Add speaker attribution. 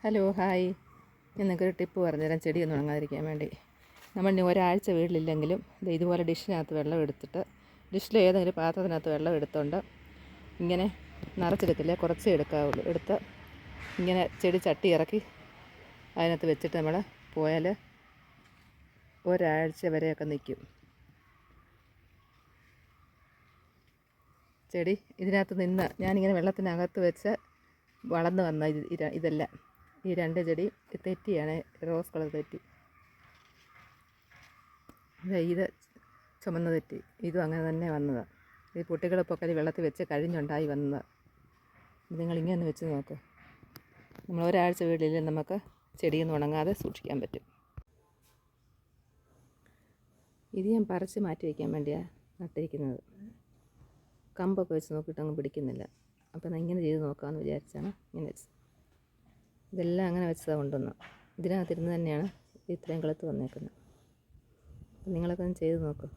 Speaker 1: Hello hi. ഞാൻ നിങ്ങൾക്കൊരു tip പറഞ്ഞുതരാം ചെടിയൊന്നും ഉണങ്ങാതിരിക്കാൻ വേണ്ടി. നമ്മൾ ഇനി ഒരാഴ്ച വീട്ടിലില്ലെങ്കിലും ഇതുപോലെ ഡിഷിനകത്ത് വെള്ളം എടുത്തിട്ട് ഡിഷിൽ ഏതെങ്കിലും പാത്രത്തിനകത്ത് വെള്ളം എടുത്തുകൊണ്ട് ഇങ്ങനെ നിറച്ചെടുക്കില്ല, കുറച്ചേ എടുക്കാവുള്ളൂ. എടുത്ത് ഇങ്ങനെ ചെടി ചട്ടി ഇറക്കി അതിനകത്ത് വെച്ചിട്ട് നമ്മൾ പോയാൽ ഒരാഴ്ച വരെയൊക്കെ നിൽക്കും. ചെടി ഇതിനകത്ത് നിന്ന് ഞാനിങ്ങനെ വെള്ളത്തിനകത്ത് വെച്ച് വളർന്നു വന്ന ഇതെല്ലാം ഈ രണ്ട് ചെടി തെറ്റിയാണ്, റോസ് കളർ തെറ്റി. ഇത് ചുമന്ന തെറ്റി, ഇതും അങ്ങനെ തന്നെ വന്നതാണ്. ഈ പൊട്ടികളിപ്പൊക്കെ വെള്ളത്തിൽ വെച്ച് കഴിഞ്ഞുണ്ടായി വന്നതാണ്. നിങ്ങളിങ്ങനെ ഒന്ന് വെച്ച് നോക്ക്. നമ്മൾ ഒരാഴ്ച വീട്ടിൽ നമുക്ക് ചെടിയൊന്നും ഉണങ്ങാതെ സൂക്ഷിക്കാൻ പറ്റും. ഇത് ഞാൻ പറിച്ച് മാറ്റി വയ്ക്കാൻ വേണ്ടിയാണ് നട്ടിരിക്കുന്നത്. കമ്പൊക്കെ വെച്ച് നോക്കിയിട്ടൊന്നും പിടിക്കുന്നില്ല. അപ്പം ഇങ്ങനെ ചെയ്ത് നോക്കാമെന്ന് വിചാരിച്ചാണ് ഇങ്ങനെ വെച്ചത്. ഇതെല്ലാം അങ്ങനെ വെച്ചതാണ് കൊണ്ടുവന്നത്. ഇതിനകത്തിരുന്ന് തന്നെയാണ് ഇത്രയും കിളുത്ത് വന്നേക്കുന്നത്. നിങ്ങളൊക്കെ ഒന്ന് ചെയ്ത് നോക്കും.